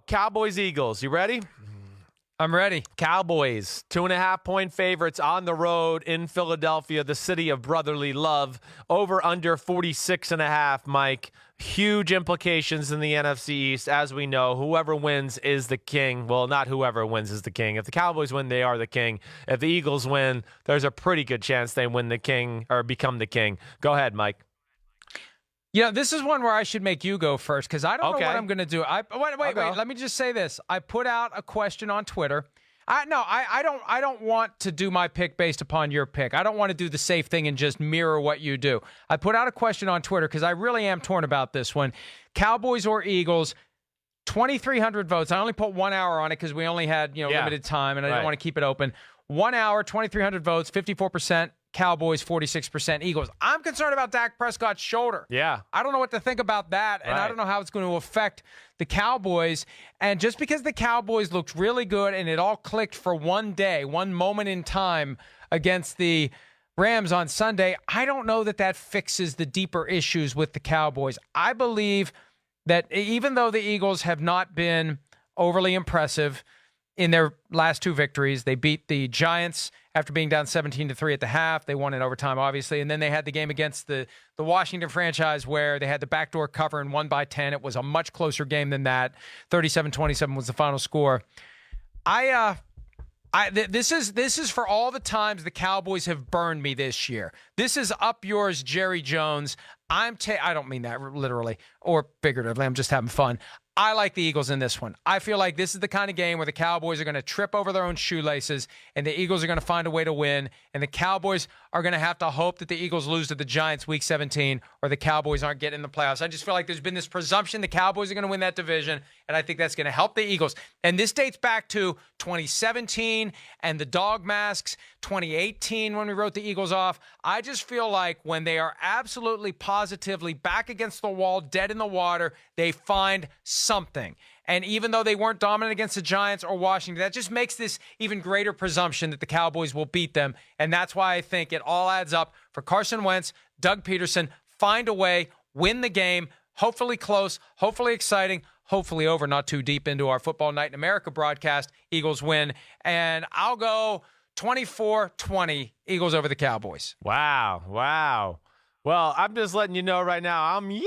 Cowboys, Eagles. You ready? I'm ready. Cowboys, 2.5-point favorites on the road in Philadelphia, the city of brotherly love. Over under 46.5, Mike. Huge implications in the NFC East. As we know, whoever wins is the king. Well, not whoever wins is the king. If the Cowboys win, they are the king. If the Eagles win, there's a pretty good chance they win the king or become the king. Go ahead, Mike. Yeah, this is one where I should make you go first because I don't know what I'm going to do. Wait. Let me just say this. I put out a question on Twitter. I don't want to do my pick based upon your pick. I don't want to do the safe thing and just mirror what you do. I put out a question on Twitter because I really am torn about this one. Cowboys or Eagles, 2,300 votes. I only put 1 hour on it because we only had limited time and I didn't want to keep it open. 1 hour, 2,300 votes, 54%. Cowboys, 46% Eagles. I'm concerned about Dak Prescott's shoulder. Yeah. I don't know what to think about that, and I don't know how it's going to affect the Cowboys. And just because the Cowboys looked really good and it all clicked for one day, one moment in time against the Rams on Sunday, I don't know that fixes the deeper issues with the Cowboys. I believe that even though the Eagles have not been overly impressive in their last two victories, they beat the Giants after being down 17-3 at the half. They won in overtime, obviously. And then they had the game against the Washington franchise where they had the backdoor cover and won by 10. It was a much closer game than that. 37-27 was the final score. This is for all the times the Cowboys have burned me this year. This is up yours, Jerry Jones. I don't mean that literally or figuratively. I'm just having fun. I like the Eagles in this one. I feel like this is the kind of game where the Cowboys are going to trip over their own shoelaces and the Eagles are going to find a way to win. And the Cowboys are going to have to hope that the Eagles lose to the Giants week 17 or the Cowboys aren't getting in the playoffs. I just feel like there's been this presumption the Cowboys are going to win that division, and I think that's going to help the Eagles. And this dates back to 2017 and the dog masks, 2018 when we wrote the Eagles off. I just feel like when they are absolutely positively back against the wall, dead in the water, they find something. And even though they weren't dominant against the Giants or Washington, that just makes this even greater presumption that the Cowboys will beat them. And that's why I think it all adds up for Carson Wentz, Doug Peterson, find a way, win the game, hopefully close, hopefully exciting, hopefully over, not too deep into our Football Night in America broadcast. Eagles win. And I'll go 24-20, Eagles over the Cowboys. Wow. Well, I'm just letting you know right now, yeehaw!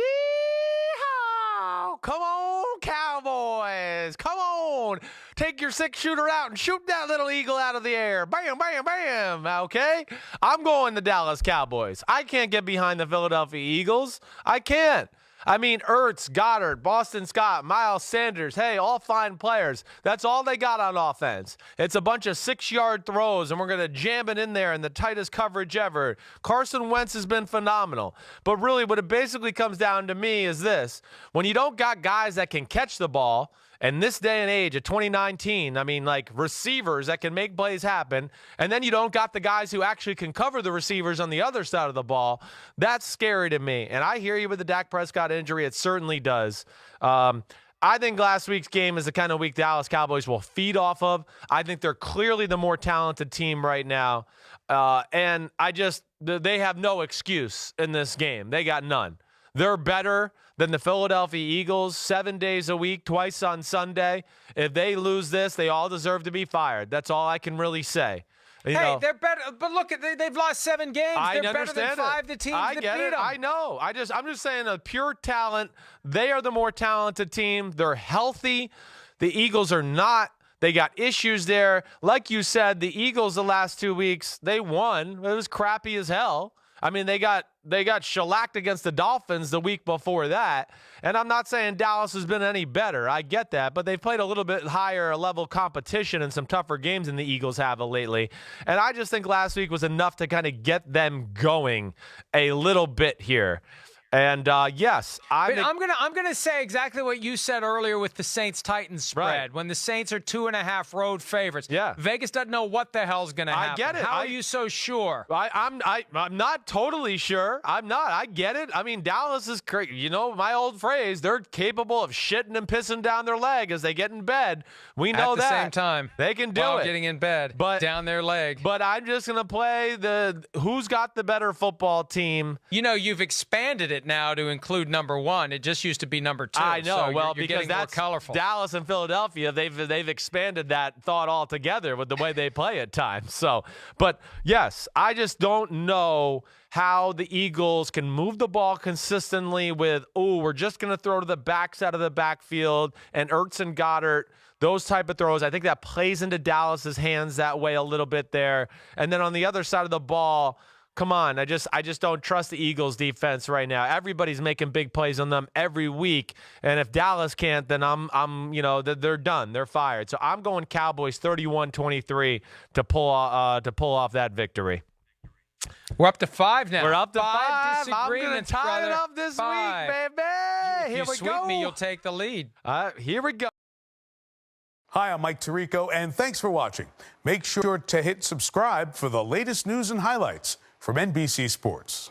Come on, Cowboys! Come on! Take your 6-shooter out and shoot that little eagle out of the air. Bam, bam, bam. Okay? I'm going the Dallas Cowboys. I can't get behind the Philadelphia Eagles. I can't. I mean, Ertz, Goddard, Boston Scott, Miles Sanders, hey, all fine players. That's all they got on offense. It's a bunch of 6-yard throws, and we're going to jam it in there in the tightest coverage ever. Carson Wentz has been phenomenal. But really, what it basically comes down to me is this. When you don't got guys that can catch the ball, and this day and age of 2019, I mean, like receivers that can make plays happen, and then you don't got the guys who actually can cover the receivers on the other side of the ball, that's scary to me. And I hear you with the Dak Prescott injury. It certainly does. I think last week's game is the kind of week Dallas Cowboys will feed off of. I think they're clearly the more talented team right now. And they have no excuse in this game. They got none. They're better than the Philadelphia Eagles 7 days a week, twice on Sunday. If they lose this, they all deserve to be fired. That's all I can really say. They're better, but look, they've lost 7 games. They're better than 5 the teams that beat them. I know. I'm just saying a pure talent. They are the more talented team. They're healthy. The Eagles are not. They got issues there. Like you said, the Eagles the last 2 weeks, they won. It was crappy as hell. I mean, they got shellacked against the Dolphins the week before that. And I'm not saying Dallas has been any better. I get that. But they've played a little bit higher level competition and some tougher games than the Eagles have lately. And I just think last week was enough to kind of get them going a little bit here. And yes, I'm gonna say exactly what you said earlier with the Saints-Titans spread. Right. When the Saints are 2.5 road favorites, yeah, Vegas doesn't know what the hell's gonna happen. I get it. How are you so sure? I'm not totally sure. I'm not. I get it. I mean, Dallas is crazy. You know my old phrase: they're capable of shitting and pissing down their leg as they get in bed. We know that. At the same time, they can do it. Getting in bed, but down their leg. But I'm just gonna play who's got the better football team. You know, you've expanded it it now to include number 1. It just used to be number 2. I know. So well, you're because getting that's more colorful. Dallas and Philadelphia. They've expanded that thought altogether with the way they play at times. So, but yes, I just don't know how the Eagles can move the ball consistently with, we're just going to throw to the backside of the backfield and Ertz and Goddard, those type of throws. I think that plays into Dallas's hands that way a little bit there. And then on the other side of the ball, come on, I just don't trust the Eagles defense right now. Everybody's making big plays on them every week, and if Dallas can't, then they're done. They're fired. So I'm going Cowboys 31-23 to pull off that victory. We're up to 5 now. We're up to 5. I'm going Disagreements, to tie it brother. up this 5. week, baby. Here If we you sweep go. me, you'll take the lead. Here we go. Hi, I'm Mike Tirico, and thanks for watching. Make sure to hit subscribe for the latest news and highlights from NBC Sports.